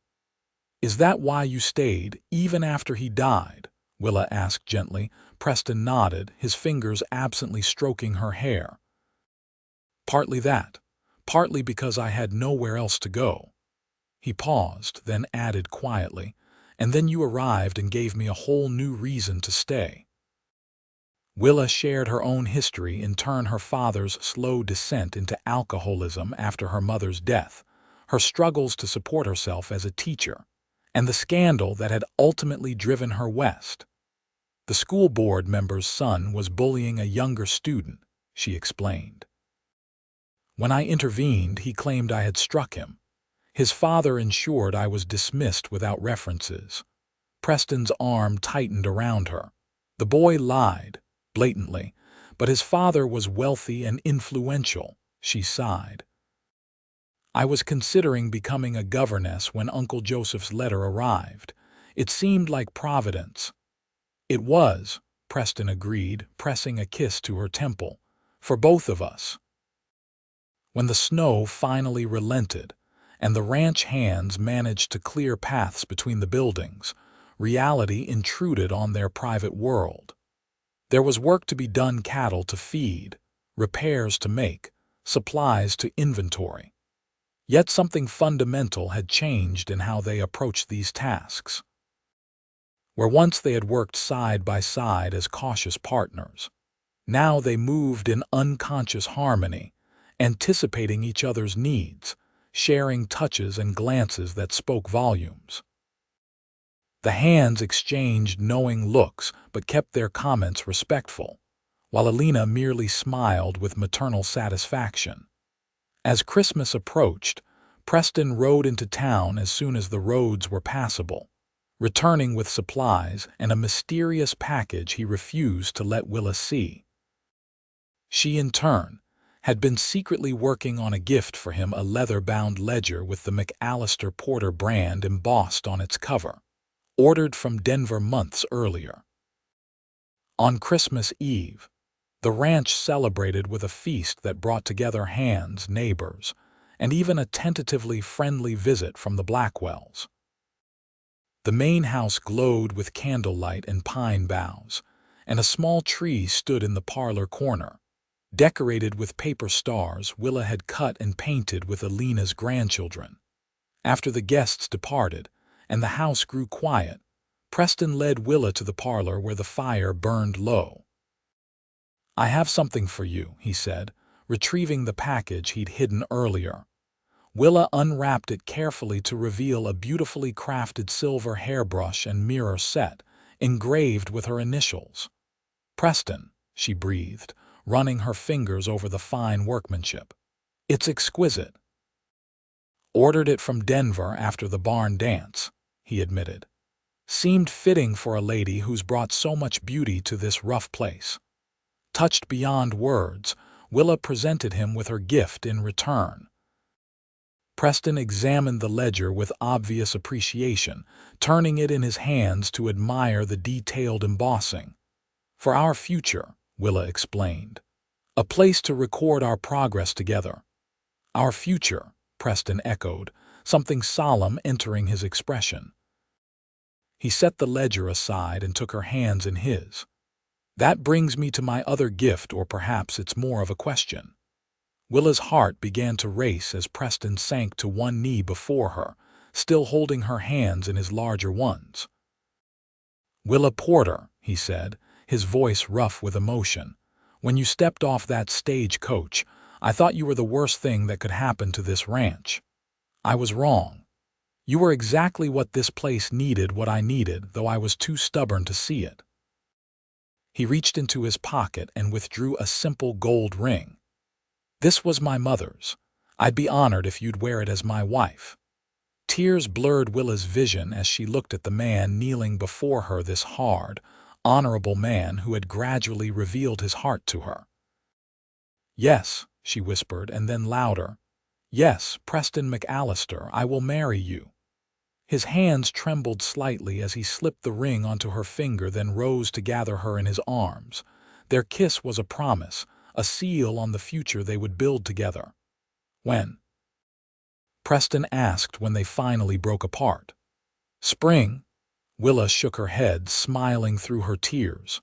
"Is that why you stayed, even after he died?" Willa asked gently. Preston nodded, his fingers absently stroking her hair. "Partly that, partly because I had nowhere else to go." He paused, then added quietly, "And then you arrived and gave me a whole new reason to stay." Willa shared her own history, in turn her father's slow descent into alcoholism after her mother's death, her struggles to support herself as a teacher, and the scandal that had ultimately driven her west. "The school board member's son was bullying a younger student," she explained. "When I intervened, he claimed I had struck him. His father ensured I was dismissed without references." Preston's arm tightened around her. "The boy lied, blatantly, but his father was wealthy and influential," she sighed. "I was considering becoming a governess when Uncle Joseph's letter arrived. It seemed like Providence." "It was," Preston agreed, pressing a kiss to her temple, "for both of us." When the snow finally relented, and the ranch hands managed to clear paths between the buildings, reality intruded on their private world. There was work to be done, cattle to feed, repairs to make, supplies to inventory. Yet something fundamental had changed in how they approached these tasks. Where once they had worked side by side as cautious partners, now they moved in unconscious harmony, anticipating each other's needs, sharing touches and glances that spoke volumes. The hands exchanged knowing looks but kept their comments respectful, while Alina merely smiled with maternal satisfaction. As Christmas approached, Preston rode into town as soon as the roads were passable, returning with supplies and a mysterious package he refused to let Willa see. She, in turn, had been secretly working on a gift for him, a leather-bound ledger with the McAllister Porter brand embossed on its cover, ordered from Denver months earlier. On Christmas Eve, the ranch celebrated with a feast that brought together hands, neighbors, and even a tentatively friendly visit from the Blackwells. The main house glowed with candlelight and pine boughs, and a small tree stood in the parlor corner, decorated with paper stars Willa had cut and painted with Alina's grandchildren. After the guests departed, and the house grew quiet, Preston led Willa to the parlor where the fire burned low. "I have something for you," he said, retrieving the package he'd hidden earlier. Willa unwrapped it carefully to reveal a beautifully crafted silver hairbrush and mirror set, engraved with her initials. "Preston," she breathed, running her fingers over the fine workmanship. "It's exquisite." "Ordered it from Denver after the barn dance," he admitted. "Seemed fitting for a lady who's brought so much beauty to this rough place." Touched beyond words, Willa presented him with her gift in return. Preston examined the ledger with obvious appreciation, turning it in his hands to admire the detailed embossing. "For our future," Willa explained. "A place to record our progress together." "Our future," Preston echoed, something solemn entering his expression. He set the ledger aside and took her hands in his. "That brings me to my other gift, or perhaps it's more of a question." Willa's heart began to race as Preston sank to one knee before her, still holding her hands in his larger ones. "Willa Porter," he said, his voice rough with emotion, "when you stepped off that stagecoach, I thought you were the worst thing that could happen to this ranch. I was wrong. You were exactly what this place needed, what I needed, though I was too stubborn to see it." He reached into his pocket and withdrew a simple gold ring. "This was my mother's. I'd be honored if you'd wear it as my wife." Tears blurred Willa's vision as she looked at the man kneeling before her, this hard, honorable man who had gradually revealed his heart to her. "Yes," she whispered, and then louder, "Yes, Preston McAllister, I will marry you." His hands trembled slightly as he slipped the ring onto her finger, then rose to gather her in his arms. Their kiss was a promise, a seal on the future they would build together. "When?" Preston asked when they finally broke apart. "Spring." Willa shook her head, smiling through her tears.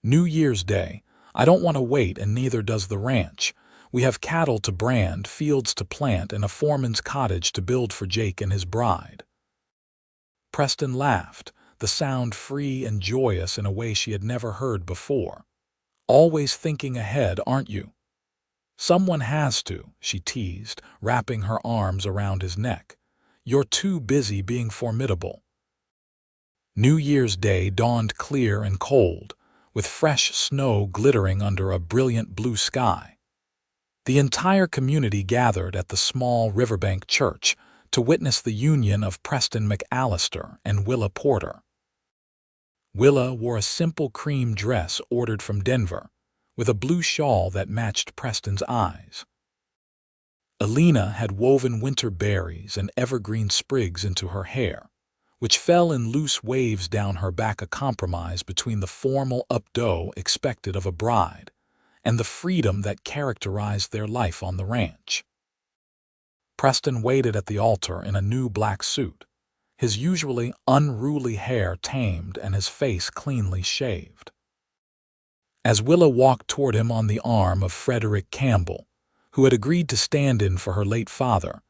"New Year's Day. I don't want to wait, and neither does the ranch. We have cattle to brand, fields to plant, and a foreman's cottage to build for Jake and his bride." Preston laughed, the sound free and joyous in a way she had never heard before. "Always thinking ahead, aren't you?" "Someone has to," she teased, wrapping her arms around his neck. "You're too busy being formidable." New Year's Day dawned clear and cold, with fresh snow glittering under a brilliant blue sky. The entire community gathered at the small riverbank church to witness the union of Preston McAllister and Willa Porter. Willa wore a simple cream dress ordered from Denver, with a blue shawl that matched Preston's eyes. Alina had woven winter berries and evergreen sprigs into her hair, which fell in loose waves down her back, a compromise between the formal updo expected of a bride and the freedom that characterized their life on the ranch. Preston waited at the altar in a new black suit, his usually unruly hair tamed and his face cleanly shaved. As Willa walked toward him on the arm of Frederick Campbell, who had agreed to stand in for her late father,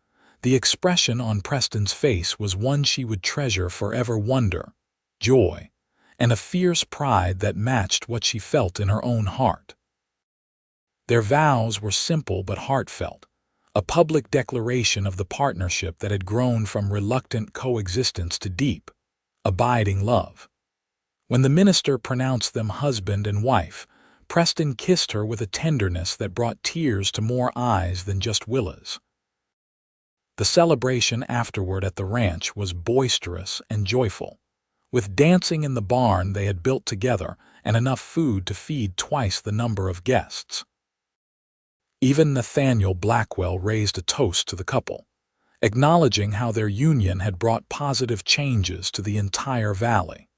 the expression on Preston's face was one she would treasure forever: wonder, joy, and a fierce pride that matched what she felt in her own heart. Their vows were simple but heartfelt, a public declaration of the partnership that had grown from reluctant coexistence to deep, abiding love. When the minister pronounced them husband and wife, Preston kissed her with a tenderness that brought tears to more eyes than just Willa's. The celebration afterward at the ranch was boisterous and joyful, with dancing in the barn they had built together and enough food to feed twice the number of guests. Even Nathaniel Blackwell raised a toast to the couple, acknowledging how their union had brought positive changes to the entire valley.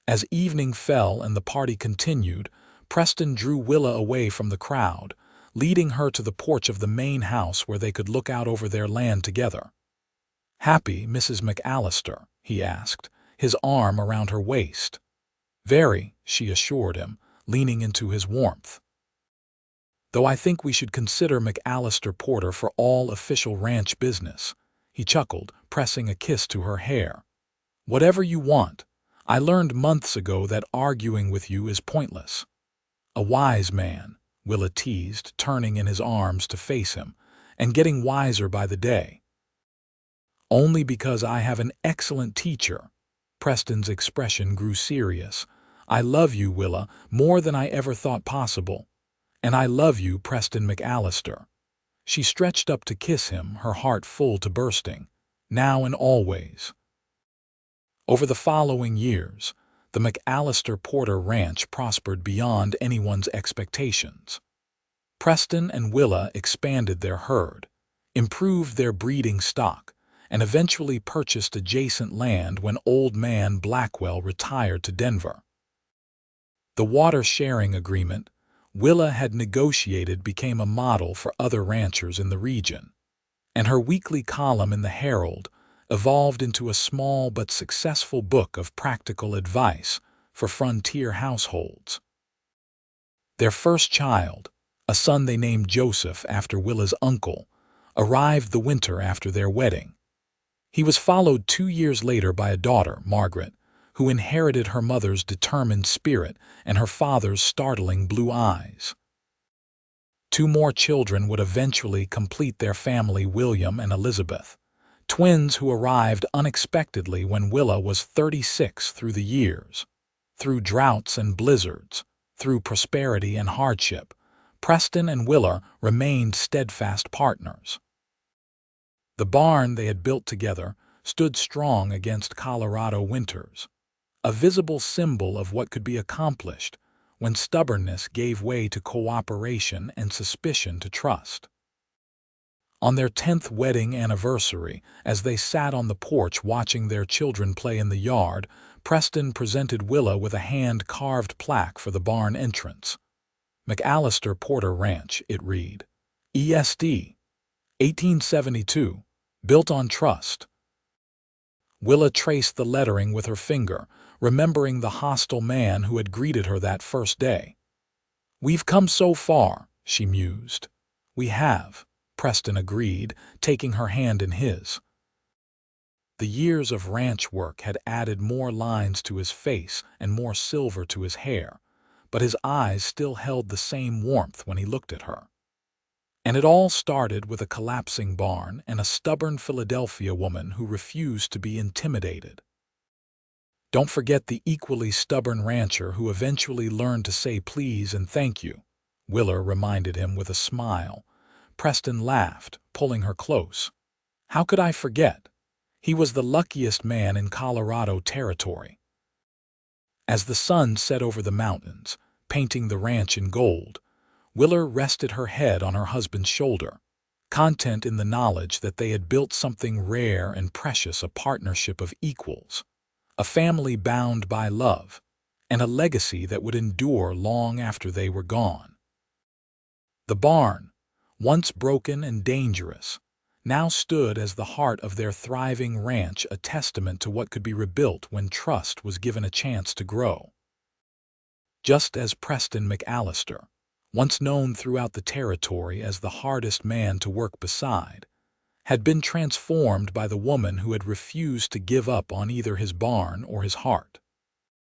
As evening fell and the party continued, Preston drew Willa away from the crowd, leading her to the porch of the main house where they could look out over their land together. "Happy, Mrs. McAllister?" he asked, his arm around her waist. "Very," she assured him, leaning into his warmth. "Though I think we should consider McAllister Porter for all official ranch business," he chuckled, pressing a kiss to her hair. "Whatever you want. I learned months ago that arguing with you is pointless." "A wise man," Willa teased, turning in his arms to face him, "and getting wiser by the day." "Only because I have an excellent teacher." Preston's expression grew serious. "I love you, Willa, more than I ever thought possible. And I love you, Preston McAllister." She stretched up to kiss him, her heart full to bursting. "Now and always." Over the following years, the McAllister Porter Ranch prospered beyond anyone's expectations. Preston and Willa expanded their herd, improved their breeding stock, and eventually purchased adjacent land when Old Man Blackwell retired to Denver. The water-sharing agreement Willa had negotiated became a model for other ranchers in the region, and her weekly column in the Herald evolved into a small but successful book of practical advice for frontier households. Their first child, A son they named Joseph after Willa's uncle, arrived the winter after their wedding. He was followed 2 years later by a daughter, Margaret, who inherited her mother's determined spirit and her father's startling blue eyes. 2 more children would eventually complete their family, William and Elizabeth, twins who arrived unexpectedly when Willa was 36. Through the years, through droughts and blizzards, through prosperity and hardship, Preston and Willa remained steadfast partners. The barn they had built together stood strong against Colorado winters, a visible symbol of what could be accomplished when stubbornness gave way to cooperation and suspicion to trust. On their 10th wedding anniversary, as they sat on the porch watching their children play in the yard, Preston presented Willa with a hand-carved plaque for the barn entrance. McAllister Porter Ranch, it read. ESD, 1872, built on trust. Willa traced the lettering with her finger, remembering the hostile man who had greeted her that first day. "We've come so far," she mused. "We have," Preston agreed, taking her hand in his. The years of ranch work had added more lines to his face and more silver to his hair, but his eyes still held the same warmth when he looked at her. And it all started with a collapsing barn and a stubborn Philadelphia woman who refused to be intimidated. Don't forget the equally stubborn rancher who eventually learned to say please and thank you, Willa reminded him with a smile. Preston laughed, pulling her close. How could I forget? He was the luckiest man in Colorado territory. As the sun set over the mountains, painting the ranch in gold, Willa rested her head on her husband's shoulder, content in the knowledge that they had built something rare and precious, a partnership of equals, a family bound by love, and a legacy that would endure long after they were gone. The barn, once broken and dangerous, now stood as the heart of their thriving ranch, a testament to what could be rebuilt when trust was given a chance to grow. Just as Preston McAllister, once known throughout the territory as the hardest man to work beside, had been transformed by the woman who had refused to give up on either his barn or his heart.